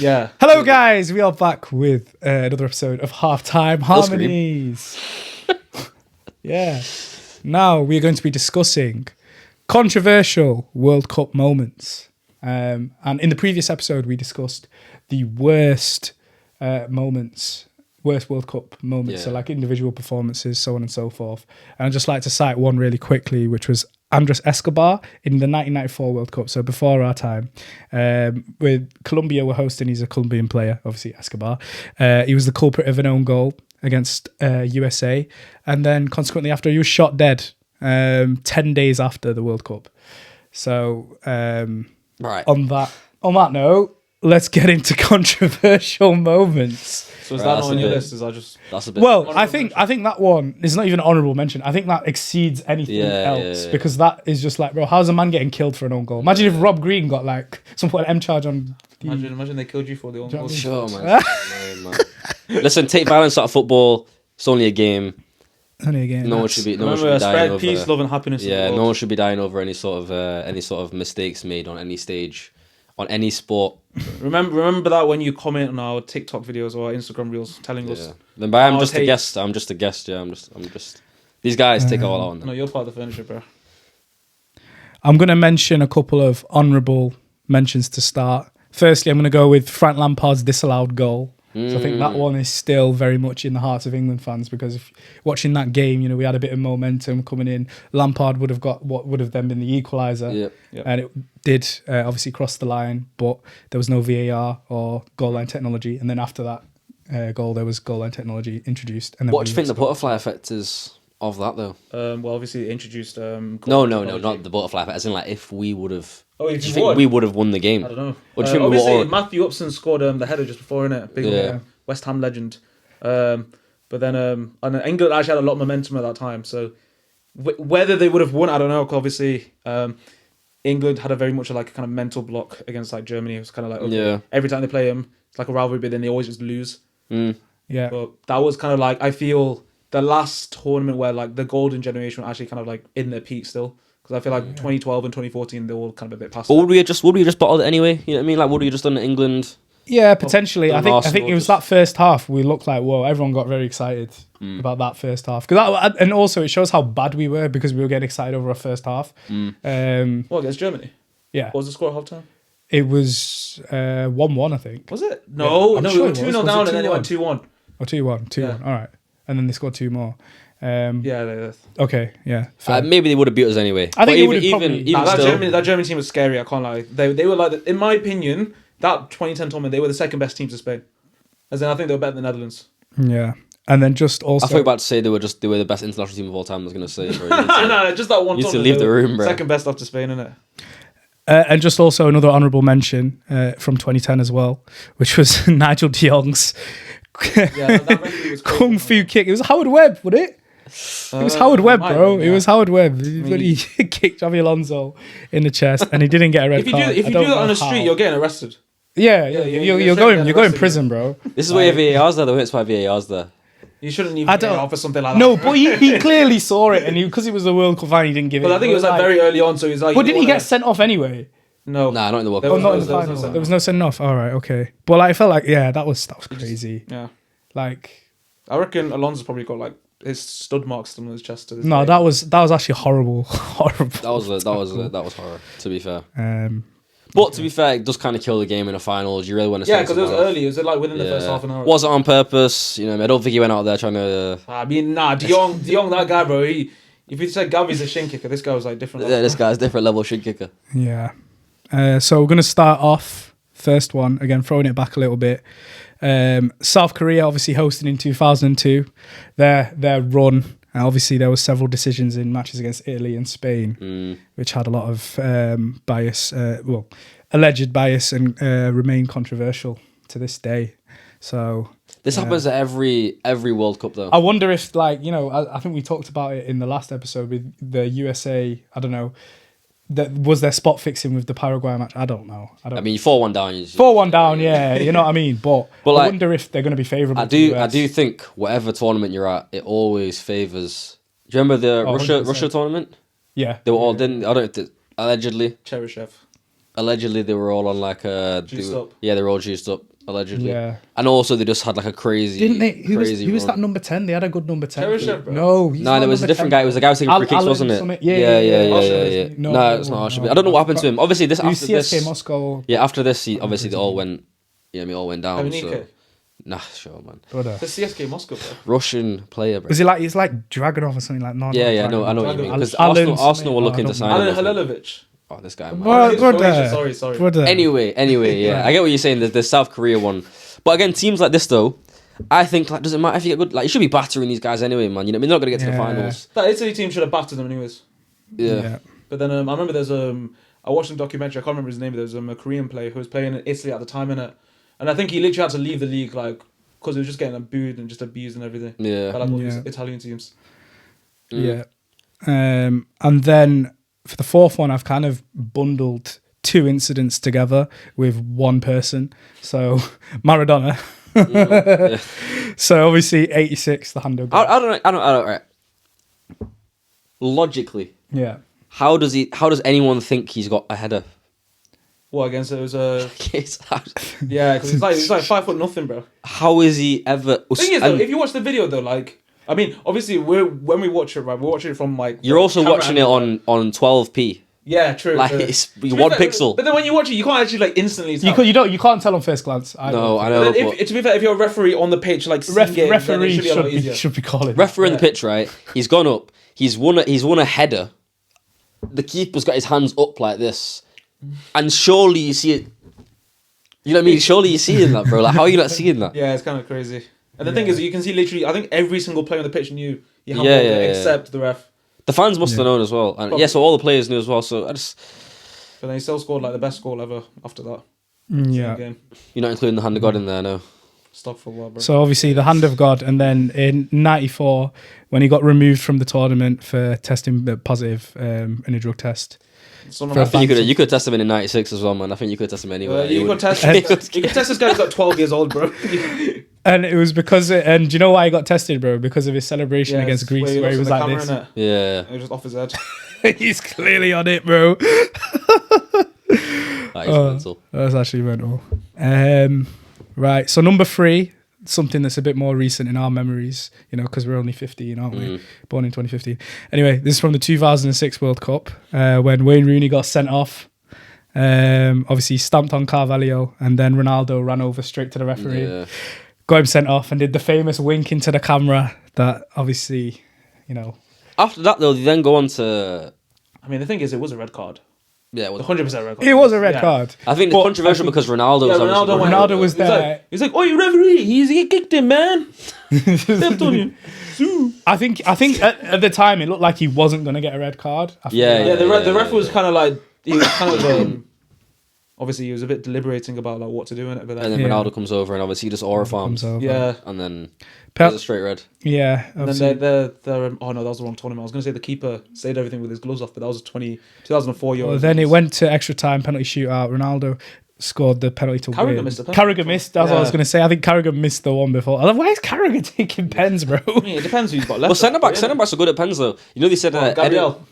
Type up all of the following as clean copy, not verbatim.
Yeah. Hello, guys. We are back with another episode of Halftime Harmonies. Yeah. Now we are going to be discussing controversial World Cup moments. And in the previous episode, we discussed the worst moments, worst World Cup moments, so like individual performances, so on and so forth. And I'd just like to cite one really quickly, which was Andrés Escobar in the 1994 World Cup, so before our time. With Colombia were hosting, he's a Colombian player, obviously Escobar. He was the culprit of an own goal against USA, and then consequently after, he was shot dead 10 days after the World Cup. So right. on that note, let's get into controversial moments. So is that not on your list? Is that just... That's a bit... Well, I think that one is not even an honourable mention. I think that exceeds anything else because that is just like, bro, how's a man getting killed for an own goal? Imagine if Rob Green got like some sort of M charge on. Imagine they killed you for the own goal. Sure, man. Listen, take violence out of football. It's only a game. Only a game. No one should be dying spread over. Peace, love, and happiness. Yeah, no one should be dying over any sort of mistakes made on any stage, on any sport. Remember that when you comment on our TikTok videos or our Instagram reels, telling us. Then, but I'm just a guest. I'm just a guest. Yeah, I'm just. These guys take it all out on them. No, you're part of the furniture, bro. I'm going to mention a couple of honourable mentions to start. Firstly, I'm going to go with Frank Lampard's disallowed goal. So I think that one is still very much in the hearts of England fans because if watching that game, we had a bit of momentum coming in. Lampard would have got what would have then been the equaliser, and it did obviously cross the line, but there was no VAR or goal line technology. And then after that goal, there was goal line technology introduced. And then what do you think the butterfly effect is of that though? Well, obviously it introduced. No, not the butterfly effect. As in, like, if we would have. Oh, if do you think we would have won the game? I don't know. What do you think obviously, Matthew Upson scored the header just before, innit? Big West Ham legend. But then and England actually had a lot of momentum at that time. So whether they would have won, I don't know. 'Cause obviously, England had a very much like a kind of mental block against like Germany. It was kind of like every time they play them, it's like a rivalry, but then they always just lose. Yeah. But that was kind of like, I feel the last tournament where like the golden generation were actually kind of like in their peak still. Because I feel like 2012 and 2014 they're all kind of a bit past. But would we have just bottled it anyway? You know what I mean? Like, would we have just done it in England? Yeah, potentially. I think it was that first half. We looked like, whoa, everyone got very excited about that first half. And also it shows how bad we were because we were getting excited over our first half. Against Germany? Yeah. What was the score at halftime? It was 1-1, I think. Was it? No, I'm no, sure we were 2-0 down and then it went 2-1. Or 2-1. All right. And then they scored two more. Okay, yeah. Maybe they would have beat us anyway. I think that German team was scary. I can't lie. They were like, in my opinion, that 2010 tournament, they were the second best team to Spain. As in, I think they were better than the Netherlands. Yeah, and then just also, I thought you were about to say they were the best international team of all time. I was going to say, no, just that one. You need to leave the room, bro. Second best after Spain, innit? And just also another honourable mention from 2010 as well, which was Nigel de Jong's kung fu kick. It was Howard Webb, wasn't it? It was Howard Webb, bro. It was Howard Webb. He kicked Javi Alonso in the chest, and he didn't get a red card. If you do that on the street, you're getting arrested. Yeah, you're going to prison, bro. This is why VAR's there. That's why VAR's there. You shouldn't even get off for something like that. No, but he clearly saw it, and because it was the World Cup final, he didn't give it. But I think it was like very early on, so he's like. But didn't he get sent off anyway? No, not in the World Cup. Oh, not in the final. There was no sending off. All right, okay. But I felt like that was crazy. Yeah, like I reckon Alonso's probably got like his stud marks on his chest. No, that was actually horrible. That was horror. To be fair. But to be fair, it does kind of kill the game in a final. Do you really want to say? Yeah, because it was early. It was like within the first half an hour. Was it on purpose? I don't think he went out there trying to. I mean, De Jong, that guy, bro. If you said Gavi's a shin kicker, this guy was like different. Yeah, this guy's different level shin kicker. Yeah. So we're gonna start off first one again, throwing it back a little bit. South Korea obviously hosting in 2002. Their run. Obviously, there were several decisions in matches against Italy and Spain, which had a lot of bias, alleged bias, and remain controversial to this day. So this happens at every World Cup, though. I wonder if, I think we talked about it in the last episode with the USA. I don't know. Was there spot fixing with the Paraguay match? I don't know. I mean, 4-1 down. 4-1 down, yeah. You know what I mean? But I wonder if they're going to be favourable. I do think whatever tournament you're at, it always favours. Do you remember the Russia tournament? Yeah. They were all allegedly. Cheryshev. Allegedly, they were all on like a... Juiced up. Yeah, they were all juiced up. allegedly. Yeah. And also they just had like a crazy. Didn't they? Who was run. that number 10? They had a good number 10. Cheryshev, bro. No, No, there was a different guy. It was the guy who was taking free kicks, wasn't it? Yeah. No, it's not Arsham. I don't know what happened to him. Obviously, this after CSK this. Moscow. Yeah, after this, obviously they all went. Yeah, we all went down. So. Nah, sure, man. Brother. The CSK Moscow, bro. Russian player, bro. Was he like, he's like Dragonov or something like that? Yeah, no, I know what you mean. Because Alan Arsenal were looking to sign him. Alan Halilovic. Oh, this guy, man. Brother. Sorry. Brother. Anyway, yeah. I get what you're saying. There's the South Korea one. But again, teams like this, though, I think, like, doesn't matter if you get good. Like, you should be battering these guys anyway, man. You know what I mean? They're not going to get to the finals. That Italy team should have battered them anyways. Yeah. But then I remember there's I watched a documentary, I can't remember his name, but there was a Korean player who was playing in Italy at the time, innit? And I think he literally had to leave the league, like, because he was just getting booed and just abused and everything. Yeah. By, like, all these Italian teams. Yeah. And then for the fourth one, I've kind of bundled two incidents together with one person. So Maradona. So obviously 86, the handle. I don't know. Right. Logically, yeah. How does anyone think he's got a header? What, against it was Yeah, yeah, because he's like 5 foot nothing, bro. how is he ever? The thing is, though, if you watch the video, though, like, I mean, obviously, when we watch it, right, we're watching it from, like... You're also watching it on 12p. Yeah, true. Like, true. it's 1 pixel. But then when you watch it, you can't actually, like, instantly tell. You can't tell on first glance. No, I know. To be fair, if you're a referee on the pitch, like, referee it should be calling. Referee on the pitch, right? He's gone up. He's won a header. The keeper's got his hands up like this. And surely you see it... You know what I mean? Surely you're seeing that, bro. Like, how are you not seeing that? Yeah, it's kind of crazy. And the thing is, you can see literally, I think every single player on the pitch knew you have except the ref. The fans must have known as well. And so all the players knew as well. So I just... But then he still scored like the best goal ever after that. Yeah. Game. You're not including the hand of God in there, no. Stop for a while, bro. So obviously the hand of God, and then in '94 when he got removed from the tournament for testing positive in a drug test. I think you could test him in '96 as well, man. I think you could test him anywhere. You could test this guy who's got 12 years old, bro. And it was because, and do you know why he got tested, bro? Because of his celebration against Greece, where he was like this. Yeah. It was just off his head. He's clearly on it, bro. That is mental. That's actually mental. Right, so number 3, something that's a bit more recent in our memories, you know, because we're only 15, aren't we? Born in 2015. Anyway, this is from the 2006 World Cup, when Wayne Rooney got sent off. Obviously, stamped on Carvalho, and then Ronaldo ran over straight to the referee. Yeah. Got him sent off and did the famous wink into the camera that obviously, you know. After that, though, they then go on to... I mean, the thing is, it was a red card. Yeah, it was 100% red card. It was a red card. I think it's controversial because Ronaldo was Ronaldo was there. He's like, oh, you referee, he kicked him, man. Stepped on you. I think at the time it looked like he wasn't going to get a red card. The ref was kind of like, he was kind of... Obviously, he was a bit deliberating about like what to do in it, but then Ronaldo comes over and obviously he just aura farms. Yeah, and then there's a straight red. Yeah, and then they're oh no, that was the wrong tournament. I was going to say the keeper saved everything with his gloves off, but that was 2004 Euros. Well, then it went to extra time, penalty shootout. Ronaldo scored the penalty to Carragher win. missed the penalty. Carragher missed. That's what I was going to say. I think Carragher missed the one before. Why is Carragher taking pens, bro? I mean, it depends who you've got left. Well, centre backs are good at pens though. You know they said Gabriel.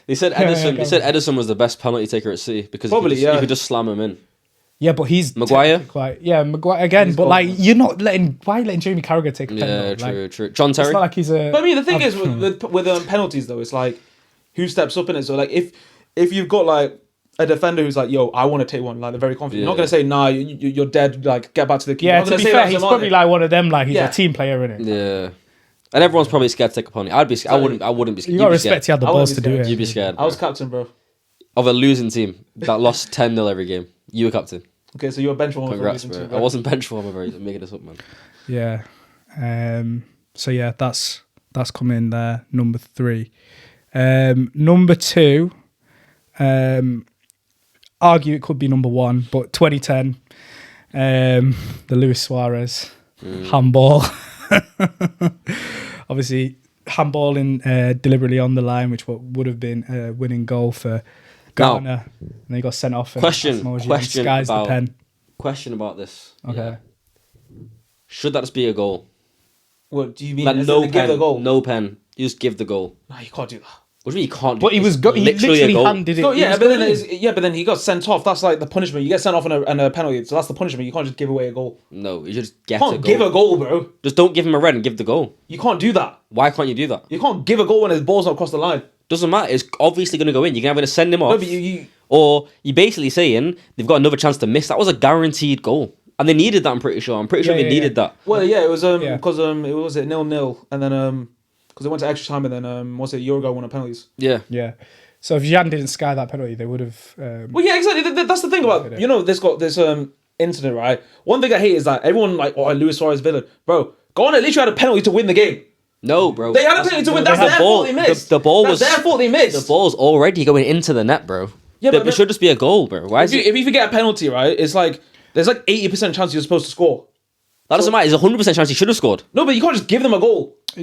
They said Edison. They said Edison was the best penalty taker at City because he could just slam him in. Yeah, but he's Maguire. Maguire again. But like, you're not letting. Why are you letting Jamie Carragher take a pen? Yeah, true. John Terry. It's not like he's a. But I mean, the thing is with penalties though, it's like who steps up in it. So like, if you've got like a defender who's like, yo, I want to take one, like they're very confident. You're not gonna say, nah, you're dead. Like, get back to the keeper. Yeah, to be fair, he's probably like one of them. Like he's a team player, innit? Yeah. And everyone's probably scared to take a penalty. I wouldn't be scared. You got to respect he had the balls to do it. You'd be scared. I was captain, bro. Of a losing team that lost 10-0 every game. You were captain. Okay, so you were bench warmer. Congrats, bro. I wasn't bench warmer, bro. I'm making this up, man. Yeah. So yeah, that's coming there. Number 3. Number 2. Argue it could be number 1, but 2010. The Luis Suarez handball. Obviously, handballing deliberately on the line, which would have been a winning goal for Ghana, and he got sent off. Question the pen. Question about this. Okay. Yeah. Should that just be a goal? What do you mean? Like no pen. Give the goal? No pen. You just give the goal. No, you can't do that. What do you mean you can't do But he it? was It's he literally a goal. handed it. No, he yeah, was but then going in. but then he got sent off. That's like the punishment. You get sent off and a penalty, so that's the punishment. You can't just give away a goal. No, you just get You a can't goal. give a goal, bro. Just don't give him a red and give the goal. You can't do that. Why can't you do that? You can't give a goal when his ball's not across the line. Doesn't matter. It's obviously going to go in. You're either going to send him off, No, but you or you're basically saying they've got another chance to miss. That was a guaranteed goal, and they needed that. I'm pretty sure. They needed that. well, yeah, it was Yeah. because it was 0-0, and then because they went to extra time, and then was it Uruguay won on penalties. Yeah. Yeah. So if Jan didn't sky that penalty, they would have. Well, yeah, exactly. That's the thing about this incident, right? One thing I hate is that everyone like, oh, Luis Suarez villain, bro. Ghana literally had a penalty to win the game. No, bro. They had a penalty to win. That's their fault. They missed. The ball That's was their fault. They missed. The ball's already going into the net, bro. Yeah, but it should just be a goal, bro. Why is it? If you forget a penalty, right? It's like there's like 80% chance you're supposed to score. That doesn't matter. There's a 100% chance he should have scored. No, but you can't just give them a goal. I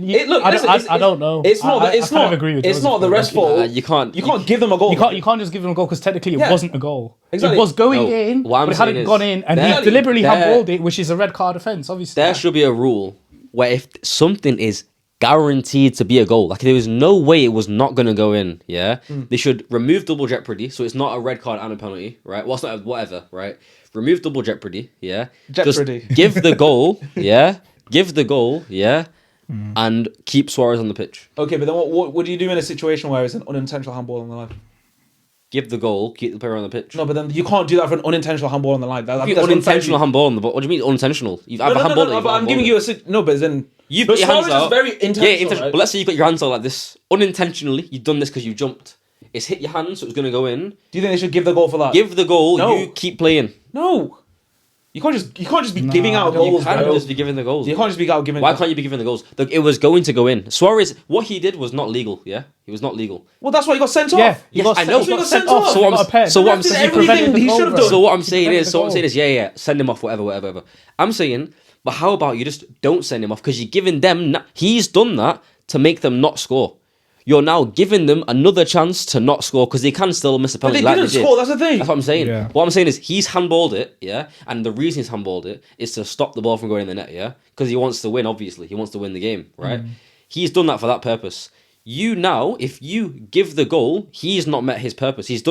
don't know. It's not. I It's kind of not. agree with It's Joseph. not the ref's fault. You can't. You can't give them a goal. You can't just give them a goal because technically it Yeah. wasn't a goal. Exactly. It was going No, in, what I'm but it saying hadn't is gone in, and he there- deliberately there- handballed it, which is a red card offence, obviously. There should be a rule where if something is guaranteed to be a goal, like there was no way it was not going to go in, yeah, they should remove double jeopardy, so it's not a red card and a penalty, right? Well, it's not whatever, right? Remove double jeopardy, yeah. Jeopardy. Just give the goal, yeah. Give the goal, yeah, and keep Suarez on the pitch. Okay, but then what do you do in a situation where it's an unintentional handball on the line? Give the goal, keep the player on the pitch. No, but then you can't do that for an unintentional handball on the line. That's Unintentional handball on the ball. What do you mean unintentional? You've either handballed it. No, but I'm giving you no, but then You've got your hands Suarez out. is very intentional. Yeah, intentional. Right? But let's say you've got your hands out like this. Unintentionally, you've done this because you jumped. It's hit your hand, so it's going to go in. Do you think they should give the goal for that? Give the goal, No. you keep playing. No. You can't just be giving out You goals, can't bro. just be giving the goals. You can't just be out giving. Why can't you be giving the goals? Look, it was going to go in. Suarez, what he did was not legal, yeah? He was not legal. Well, that's why he got sent Yeah, off. he Yes, got I know. he got He sent got off. sent He off. got a pen. So what I'm Did saying- everything prevented he the should goal, have bro. done. So what I'm saying Prevented is, the goal. yeah, send him off, whatever. I'm saying, but how about you just don't send him off because you're giving them, he's done that to make them not score. You're now giving them another chance to not score because they can still miss a But penalty. they like didn't they did. score. That's the thing. That's what I'm saying. Yeah. What I'm saying is he's handballed it, yeah, and the reason he's handballed it is to stop the ball from going in the net, yeah, because he wants to win. Obviously, he wants to win the game, right? He's done that for that purpose. You now, if you give the goal, he's not met his purpose. He's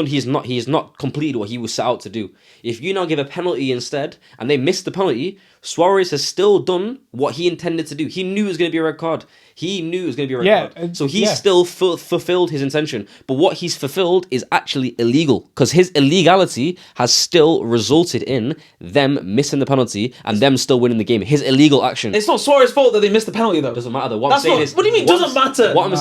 not completed what he was set out to do. If you now give a penalty instead, and they miss the penalty, Suarez has still done what he intended to do. He knew it was going to be a red card. He knew it was going to be a red card. So he's still fulfilled his intention. But what he's fulfilled is actually illegal because his illegality has still resulted in them missing the penalty and them still winning the game. His illegal action. It's not Suarez's fault that they missed the penalty, though. Doesn't matter. What That's I'm saying not- is, what do you mean, doesn't matter? What I'm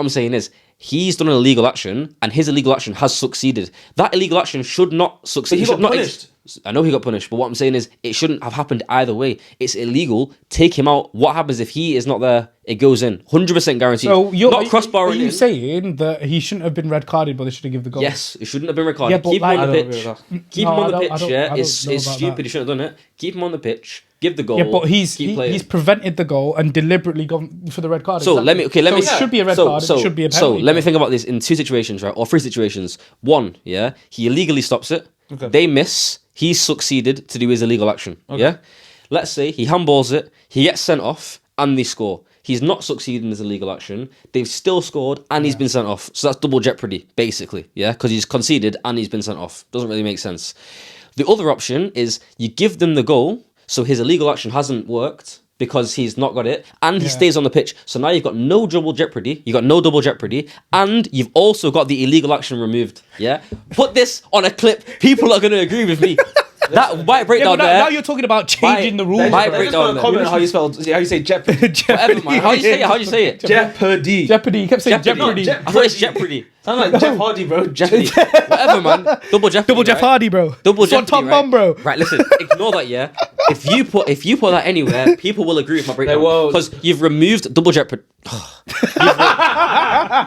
saying is, he's done an illegal action, and his illegal action has succeeded. That illegal action should not succeed. But he It should got not punished. I know he got punished, but what I'm saying is, it shouldn't have happened either way. It's illegal. Take him out. What happens if he is not there? It goes in. 100% guaranteed. So you're not crossbar. Are you saying that he shouldn't have been red carded, but they should have given the goal? Yes, it shouldn't have been recorded. Yeah, but Keep him like- on I the don't agree pitch. with Keep No, him on I the don't- pitch. I Yeah, don't it's know about stupid. that. He shouldn't have done it. Keep him on the pitch. Give the goal. Yeah, but he's keep playing. prevented the goal and deliberately gone for the red card. So let me So it should be a red card. So it should be a so penalty. let me think about this in two situations, right, or three situations. One, yeah, he illegally stops it. Okay. They miss. He's succeeded to do his illegal action. Yeah. Let's say he handballs it. He gets sent off, and they score. He's not succeeded in his illegal action. They've still scored, and he's been sent off. So that's double jeopardy, basically. Yeah, because he's conceded and he's been sent off. Doesn't really make sense. The other option is you give them the goal, so his illegal action hasn't worked because he's not got it, and he stays on the pitch. So now you've got no double jeopardy. You got no double jeopardy, and you've also got the illegal action removed. Yeah, put this on a clip. People are going to agree with me. That might break Yeah, down but there. now you're talking about changing the rules. Might bro. break Just down want to there. comment on how you say jeopardy. Whatever, man. How do you say it? How do you say it? Jeopardy. Jeopardy. You kept saying Jeopardy. Jeopardy. I thought it's jeopardy. Sound like Jeff Hardy, bro. Jeopardy. Whatever, man. Double jeopardy. Double Jeff right? Hardy, bro. Double It's on jeopardy, top right? bomb, bro. Right, listen. Ignore that, yeah. If you put that anywhere, people will agree with my breakdown. won't. Because you've removed double jeopardy.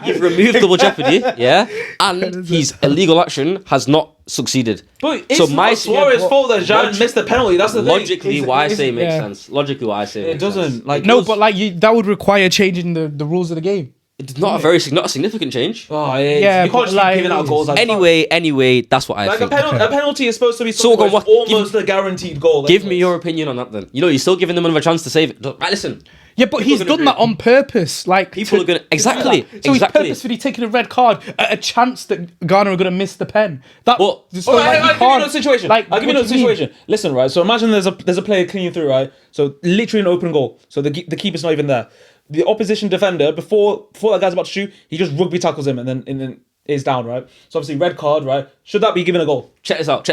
You've removed double jeopardy, yeah, and his illegal action has not succeeded. But it's not Suarez's fault that Jean missed the penalty. That's the thing. Logically, what I say makes yeah. sense. Logically, what I say It makes doesn't. sense. Like No, yours- but like that would require changing the rules of the game. It's not not a significant change. Oh, Yeah, you can't just but keep giving out goals. Like Anyway, that's what I Like think. a penalty is supposed to be So something go on, almost a guaranteed goal. Give me your opinion on that then. You know, you're still giving them another chance to save it. Right, listen. Yeah, but he's done that on purpose. Like People are gonna exactly. So he's Exactly. purposefully taking a red card at a chance that Ghana are gonna miss the pen. That. But- so, like, I'll give you another situation. Like, I'll give you what another do you mean? situation. Listen, right. So imagine there's a player cleaning through, right. So literally an open goal. So the keeper's not even there. The opposition defender before that guy's about to shoot, he just rugby tackles him and then is down, right. So obviously red card, right. Should that be given a goal? Check this out.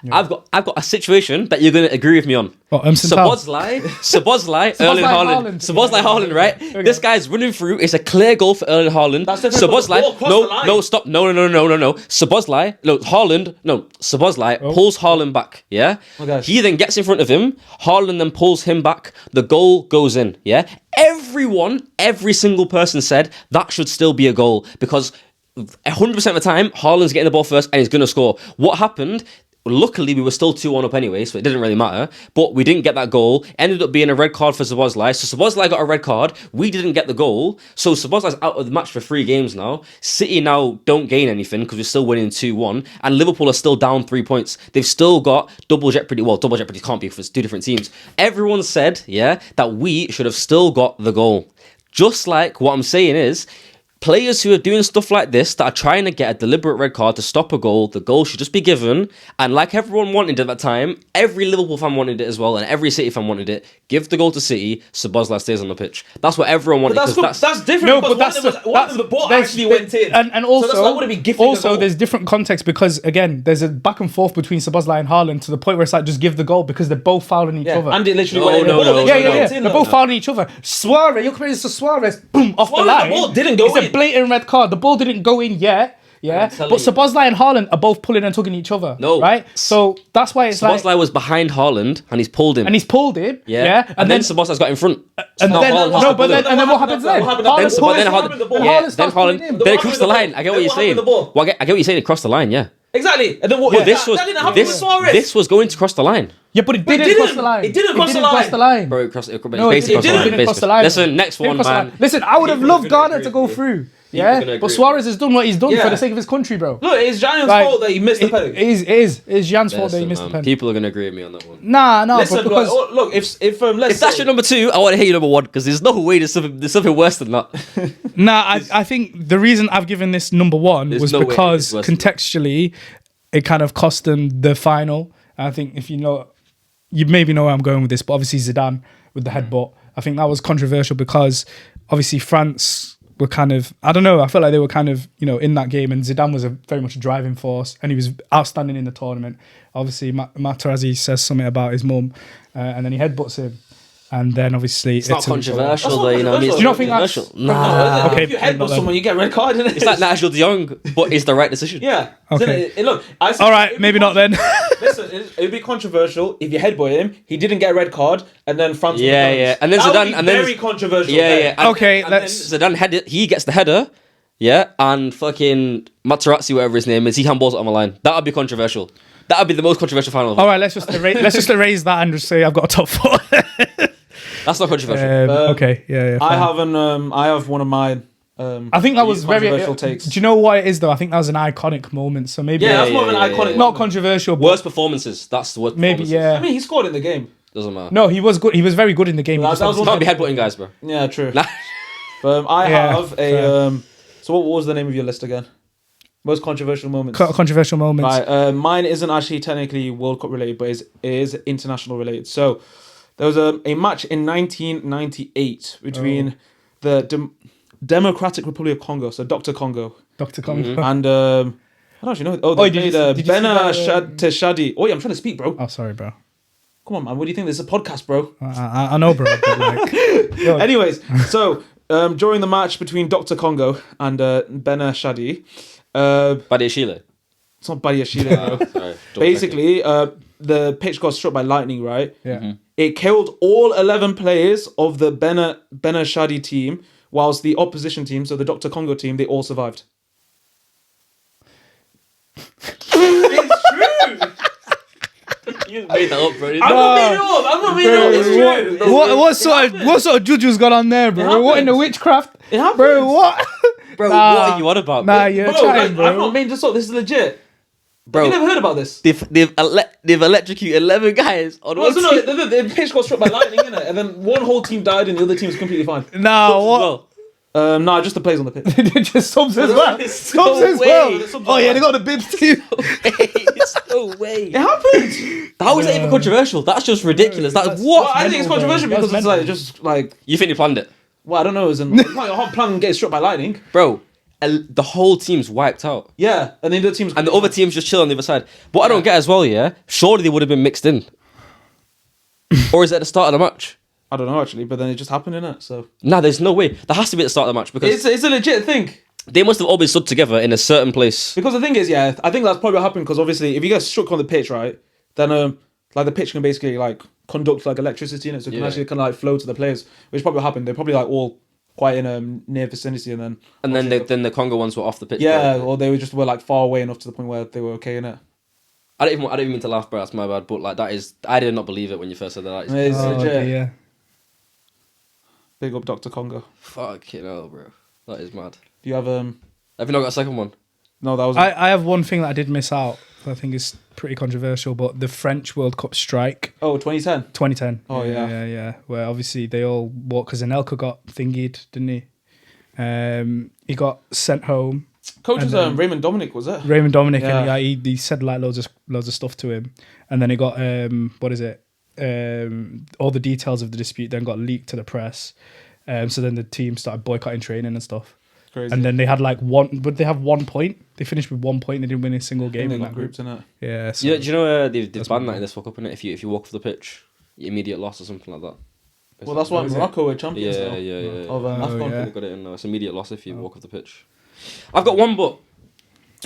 Yeah. I've got a situation that you're gonna agree with me on. Szoboszlai, Erling Haaland. Szoboszlai Haaland, right? Okay. This guy's running through. It's a clear goal for Erling Haaland. That's different, but the ball crossed the line. No, stop. No. Szoboszlai pulls Haaland back. Yeah. Okay. He then gets in front of him. Haaland then pulls him back. The goal goes in. Yeah. Every single person said that should still be a goal because 100% of the time, Haaland's getting the ball first and he's going to score. What happened? Luckily, we were still 2-1 up anyway, so it didn't really matter. But we didn't get that goal. Ended up being a red card for Szoboszlai. So Szoboszlai got a red card. We didn't get the goal. So Szoboszlai's out of the match for 3 games now. City now don't gain anything because we're still winning 2-1. And Liverpool are still down 3 points. They've still got double jeopardy. Well, double jeopardy can't be because it's 2 different teams. Everyone said, that we should have still got the goal. Just like what I'm saying is, players who are doing stuff like this, that are trying to get a deliberate red card to stop a goal, the goal should just be given. And like everyone wanted at that time, every Liverpool fan wanted it as well, and every City fan wanted it. Give the goal to City, Szoboszlai stays on the pitch. That's what everyone wanted. But that's different. No, because but one of the ball actually went in, and also, so that's not going to be gifting the goal. there's different context because again, there's a back and forth between Szoboszlai and Haaland to the point where it's like just give the goal because they're both fouling each other. And it literally No, went in. no, The ball no, literally no, went no. in, They're both fouling each other. Suarez, you're comparing this to Suarez, boom, off the Suarez, line. the ball didn't go It's a in. blatant red card. The ball didn't go in yet. Yeah, telling but you. Szoboszlai and Haaland are both pulling and tugging each other. No. Right? So that's why it's like... Szoboszlai was behind Haaland and he's pulled him. And he's pulled him. Yeah. And then Szoboszlai's got in front. And No, then... Haaland has No, to but pull then... him. And then what happens then? Haaland Then pulls him. Haaland starts pulling him. Then across the line. I get what you're saying. Well, I get what you're saying. Across the line, yeah. Exactly. And then what? But this that was didn't happen with Suarez. this was going to cross the line. Yeah, but it But it didn't cross didn't. the line. It didn't cross the line. Bro, it basically No, it crossed the line. didn't cross the line. Listen, next one, man. Listen, I would have People are loved gonna Ghana to agree go with you. through. People are gonna Yeah, agree but with Suarez has done what he's done Yeah. for the sake of his country, bro. Look, it's Jan's Like, fault that he missed the penalty. It is. It's Jan's fault that he Listen, missed the man, penalty. people are going to agree with me on that one. Nah, Listen, but because... look, if let's If that's say- your number 2, I want to hear your number 1 because there's no way there's something worse than that. Nah, I think the reason I've given this number 1 There's was no way because it's worse than that. contextually, it kind of cost them the final. I think if you know, you maybe know where I'm going with this, but obviously Zidane with the headbutt, I think that was controversial because obviously France were kind of, I don't know, I felt like they were kind of, in that game, and Zidane was very much a driving force and he was outstanding in the tournament. Obviously, Materazzi says something about his mum and then he headbutts him. And then obviously It's not controversial, That's though. You know what I mean? controversial. It's Do you not think that's- controversial. Nah. Okay, If you headbutt not then. someone, you get a red card. It's like Nigel de Jong, but it's the right decision. Yeah. Okay. Look, I said All right, it'd be maybe not then. Listen, it'd be controversial if you headbutt him. He didn't get a red card, and then France. Yeah, yeah. And then that would Zidane, be and then very controversial. Yeah, then. yeah. And, Okay, and let's- then Zidane head it. He gets the header. Yeah, and fucking Materazzi, whatever his name is, he handballs it on the line. That would be controversial. That would be the most controversial final. All right, let's just erase that and just say I've got a top 4. That's not controversial. Okay, yeah. I fine. have one of mine. I think that was very controversial takes. Do you know what it is though? I think that was an iconic moment. So maybe Yeah, that's more of an yeah, iconic. yeah. not controversial. But Worst performances. That's the word. maybe performances. I mean, he scored in the game. Doesn't matter. No, he was good. He was very good in the game. He That just was obviously- one Can't be headbutting guys, bro. Yeah, true. Nah. I Yeah, have a. So what was the name of your list again? Most controversial moments. controversial moments. Right, mine isn't actually technically World Cup related, but it is international related. So there was a match in 1998 between the Democratic Republic of Congo, so Dr. Congo, Dr. Congo. and I don't actually know. Oh, they did you played see- did you see Bena that, Teshadi. Oh yeah, I'm trying to speak, bro. Oh, sorry, bro. Come on, man. What do you think? This is a podcast, bro. I know, bro. But like, yo, Anyways, so during the match between Dr. Congo and Bena Shadi, Badia Sheila. it's not Badiashile, bro. Basically, the pitch got struck by lightning, right? yeah. It killed all 11 players of the Bena Shadi team, whilst the opposition team, so the Dr. Congo team, they all survived. It's true. You made that up, bro. I'm not making it up. I'm not making it up. It's true. What sort of juju's got on there, bro? It What in the happens. witchcraft, It happens. bro? What? Bro, Nah. what are you on about? Nah, bro? you're Bro, chatting, like, I'm bro. not making this up. This is legit. Bro, you never heard about this? They've electrocuted 11 guys on one team. The pitch got struck by lightning, innit? And then one whole team died and the other team was completely fine. No, what? Well. Just the players on the pitch. Just subs as well. There's Subs no as way. well. Oh yeah, they got the bibs too. There's no way. It happened. How is that even controversial? That's just ridiculous. That's what? Well, I think it's controversial because it's like just like You think they planned it? well, I don't know. It's like a hot plan getting struck by lightning. Bro, the whole team's wiped out. Yeah, and then the team's And the other team's just chilling on the other side. What I don't get as well, yeah? Surely they would have been mixed in. Or is it at the start of the match? I don't know actually, but then it just happened, innit? So Nah, there's no way. There has to be at the start of the match because it's a legit thing. they must have all been stood together in a certain place. Because the thing is, yeah, I think that's probably what happened. Because obviously, if you get struck on the pitch, right, then like the pitch can basically like conduct like electricity in it, so it can actually kind of like flow to the players, which probably happened. They're probably like all quite in a near vicinity, and then the Congo ones were off the pitch. yeah, bro. or they were like far away enough to the point where they were okay in it. I don't even mean to laugh, bro. That's my bad. But like that is, I did not believe it when you first said that. It's legit. yeah. Big up Dr. Congo. Fucking hell, bro. That is mad. Do you have Have you not got a second one? No, that was I have one thing that I did miss out. I think is pretty controversial, but the French World Cup strike, 2010. 2010. Oh, yeah. yeah. Where obviously they all walked because Anelka got thingied, didn't he? He got sent home. Coach was And then- Raymond Dominic, was it? Raymond Dominic, and Yeah. he said like loads of stuff to him, and then he got what is it? All the details of the dispute then got leaked to the press. So then the team started boycotting training and stuff. Crazy. And then they had like but they have 1 point. They finished with 1 point. They didn't win a single game They in got that group. groups in it. Yeah. So, Do you know they've That's banned mad. that in this World Cup, innit? If you walk off the pitch, immediate loss or something like that. Well, that's why is it? Morocco were champions Yeah, now. yeah. Of Oh, AFCON. yeah. They've got it in now. It's immediate loss if you walk off the pitch. I've got one, but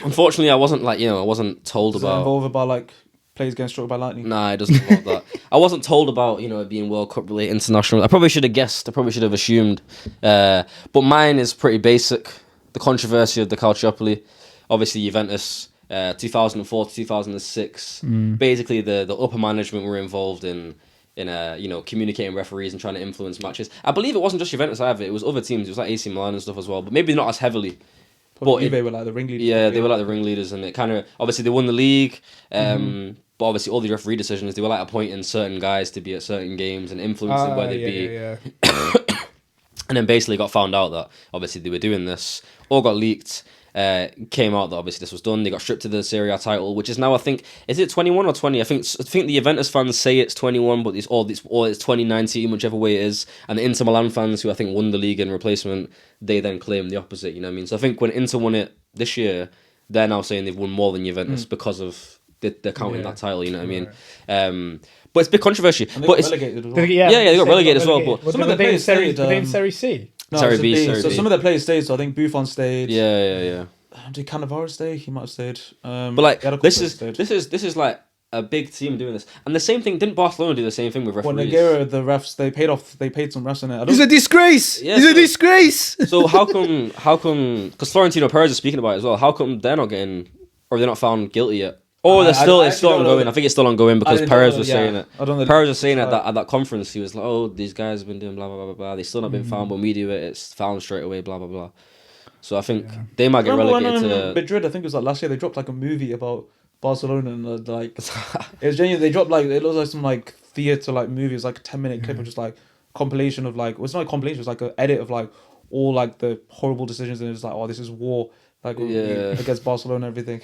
unfortunately, I wasn't told Does it about. involve about like players getting struck by lightning? Nah, it doesn't involve that. I wasn't told about it being World Cup related international. I probably should have guessed. I probably should have assumed. But mine is pretty basic. The controversy of the Calciopoli, obviously Juventus, 2004 to 2006. Basically, the upper management were involved in communicating referees and trying to influence matches. I believe it wasn't just Juventus either. It was other teams. It was like AC Milan and stuff as well, but maybe not as heavily. Probably Juve were like the ringleaders. Yeah, they were like the ringleaders, and it kind of obviously they won the league. But obviously all the referee decisions, they were like appointing certain guys to be at certain games and influencing where they'd be. Yeah. And then basically got found out that obviously they were doing this, all got leaked. Came out that obviously this was done. They got stripped of the Serie A title, which is now I think is it 21 or 20? I think the Juventus fans say it's 21, but it's 2019, whichever way it is. And the Inter Milan fans, who I think won the league in replacement, they then claim the opposite. You know what I mean? So I think when Inter won it this year, they're now saying they've won more than Juventus because of they're counting that title. You know what I mean? But it's a bit controversial. And they But got it's relegated as well. they got relegated as well, but some of the players stayed. Were they in Serie C? No, Serie it's a B, B. Serie So B. some of the players stayed. So I think Buffon stayed. yeah. Did Cannavaro stay? He might have stayed. But like they had a couple this that is stayed. like a big team doing this, and the same thing didn't Barcelona do the same thing with Well, referees? Nigeria, the refs, they paid some refs in it. I He's a don't, disgrace. Yeah, He's a so- disgrace. So how come? Because Florentino Perez is speaking about it as well. How come they're not getting, or they're not found guilty yet? Or I it's still actually don't know ongoing. that. I think it's still ongoing because didn't Perez know, was yeah. saying it. I don't know. Perez was saying at that conference, he was like, "Oh, these guys have been doing blah blah blah blah blah. They still not been Mm. found, but we do it. It's found straight away. Blah blah blah." So I think they might get Remember when relegated to. Madrid, I think it was like last year, they dropped like a movie about Barcelona and like it was genuine. They dropped like it looks like some like theater like movie. It was like a 10-minute clip of just like compilation of like, well, it's not a compilation. It was like an edit of like all like the horrible decisions, and it was like, oh, this is war like Yeah. against Barcelona and everything.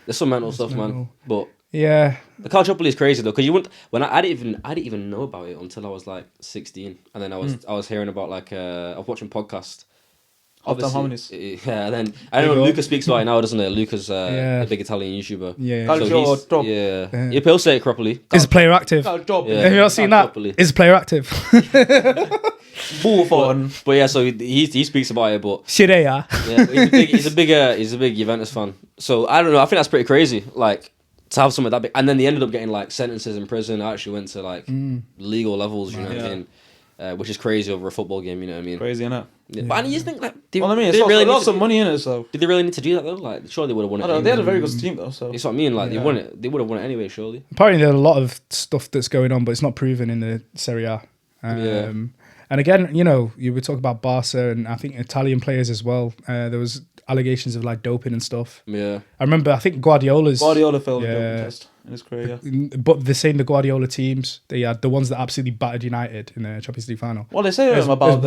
There's some mental stuff, man. mental. But Yeah. the Calciopoli is crazy though, because you wouldn't. When I didn't even know about it until I was like 16, and then I was hearing about like I was watching podcast. Halftime Harmonies. Yeah, and then I don't know. Lucas speaks about it now, doesn't it? Lucas, Yeah. a big Italian YouTuber. Yeah. Calcio- Yeah, he'll say it properly. Is player active? Got a job. Yeah. Have you not seen that? Calciopoli. Is player active? Buffon. But yeah, so he speaks about it, but Shireya. yeah, he's a big Juventus fan. So I don't know. I think that's pretty crazy. Like to have something that big, and then they ended up getting like sentences in prison. I actually went to like legal levels. You know what I mean? Which is crazy over a football game. You know what I mean? Crazy, innit? Yeah. But you just think like, Well, I mean, it's did they really lots need of to money in it, so. Did they really need to do that though? Like, sure they would have won it. I don't know, they had a anyway. very good team though, so. That's what I mean. Like Yeah. they won it. They would have won it anyway. Surely. Apparently, there's a lot of stuff that's going on, but it's not proven in the Serie A. Yeah. And again, you were talking about Barca and I think Italian players as well. There was allegations of like doping and stuff. Yeah. I remember, I think Guardiola failed a doping test in his career. Yeah. But they're saying the Guardiola teams, they had the ones that absolutely battered United in the Champions League final. Well, they say about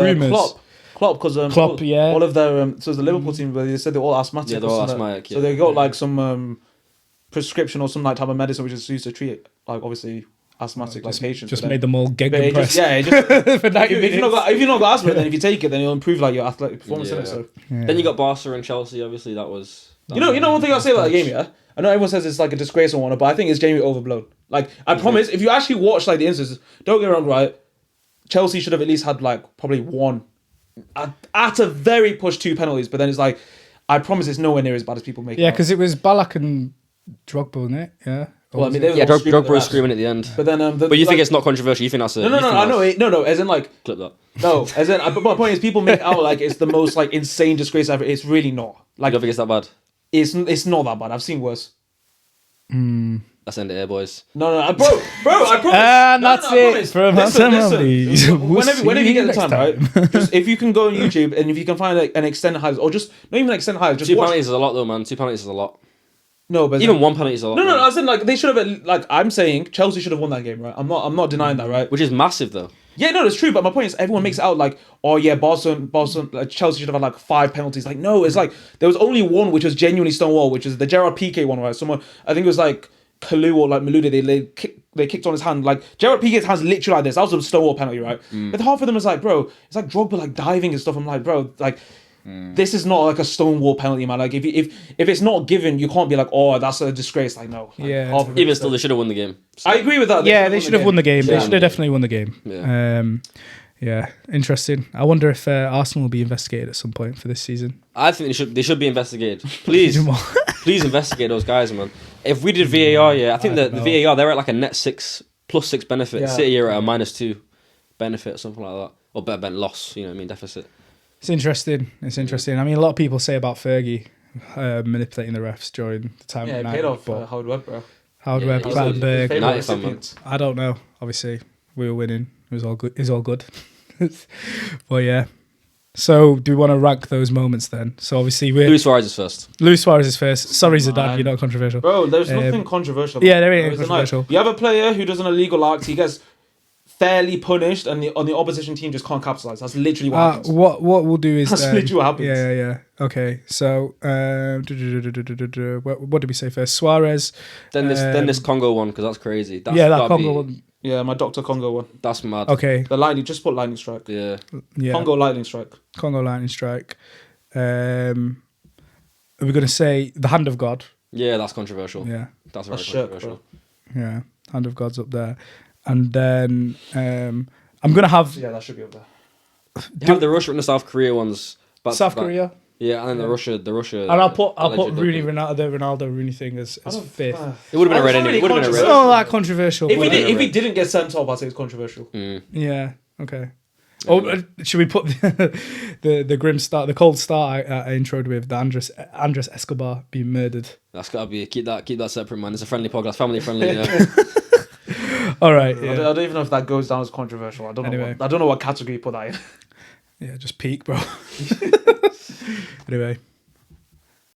Klopp, because Klopp, all of their so the Liverpool team, they said they're all asthmatic. Yeah, they're all asthmatic. So they got like some prescription or some like type of medicine which is used to treat like obviously asthmatic like patients. Just made them all gegenpress. For 90 minutes. If you've not got asthma, then if you take it, then it'll improve like your athletic performance. Yeah. In it, so. Then you got Barca and Chelsea. Obviously, that was. You know one thing I'll say about the game. Yeah, I know everyone says it's like a disgrace or whatever, but I think it's genuinely overblown. Like I promise, if you actually watch like the instances, don't get me wrong, right? Chelsea should have at least had like probably one, at a very push 2 penalties, but then it's like, I promise it's nowhere near as bad as people make it. Yeah, because it was Ballack and Drogba, wasn't it? Yeah. Well, I mean, Drogba was screaming at the end. But then, but you think it's not controversial? You think that's a no, as in like clip that. No, as in. But my point is, people make it out like it's the most like insane disgrace ever. It's really not. Like, you don't think it's that bad? It's not that bad. I've seen worse. Let's end it here, boys. No, bro, I promise. And that's it from Halftime Harmonies. Whenever you get the time, right? Just if you can go on YouTube and if you can find like an extended highlights, or just not even an extended highlights, just 2 watch. penalties is a lot, though, man. 2 penalties is a lot. No, but even 1 penalty is a lot. No, I said like they should have. Like I'm saying, Chelsea should have won that game, right? I'm not denying that, right? Which is massive, though. Yeah, no, that's true. But my point is, everyone makes it out like, oh yeah, Barcelona, like, Chelsea should have had like 5 penalties. Like, no, it's like there was only one which was genuinely stonewall, which is the Gerard Piqué one, right? Someone, I think it was like Kalou or like Malouda, they kicked on his hand. Like Gerard Piqué's hand's literally like this. That was a stonewall penalty, right? But half of them is like, bro, it's like Drogba like diving and stuff. I'm like, bro, like. This is not like a stonewall penalty, man. Like if it's not given, you can't be like, oh, that's a disgrace. Like no, like, yeah. Even still, they should have won the game. So, I agree with that. They should have won the game. They should have definitely won the game. Yeah. Yeah, interesting. I wonder if Arsenal will be investigated at some point for this season. I think they should be investigated. Please, please investigate those guys, man. If we did VAR, I think the VAR they're at like a net 6 plus 6 benefit. Yeah. City are at a -2 benefit or something like that, or better loss. You know what I mean? Deficit. It's interesting. I mean, a lot of people say about Fergie manipulating the refs during the time. Yeah, it paid off Howard Webb, bro. Howard Webb, Battenberg. I don't know. Obviously, we were winning. It was all good. It's all good. But yeah. So, do we want to rank those moments then? So obviously, Luis Suarez is first. Luis Suarez is first. Sorry, Zidane, you're not controversial. Bro, there's nothing controversial. Yeah, there ain't controversial. You have a player who does an illegal act, he gets fairly punished, and on the opposition team just can't capitalize. That's literally what happens. What we'll do is that's literally what happens. Yeah. Okay, so what did we say first? Suarez. Then this Congo one, because that's crazy. That Congo one. Yeah, my Dr. Congo one. That's mad. Okay. The lightning, just put lightning strike. Yeah. Congo lightning strike. Congo lightning strike. Are we going to say the hand of God? Yeah, that's controversial. Yeah. That's very controversial. Yeah, hand of God's up there. And then I'm going to have... Yeah, that should be up there. You have the Russia and the South Korea ones. South Korea? Yeah, and then the Russia. And I'll put Rooney, Ronaldo Rooney thing as fifth. It would have been a red anyway. It's not that controversial. If he didn't get sent off, I'd say it's controversial. Yeah. Okay. Or should we put the grim start, the cold start I introed with the Andrés Escobar being murdered? That's gotta be keep that separate, man. It's a friendly podcast, family friendly. All right. I don't even know if that goes down as controversial. I don't know what category you put that in. Yeah, just peak, bro. Anyway.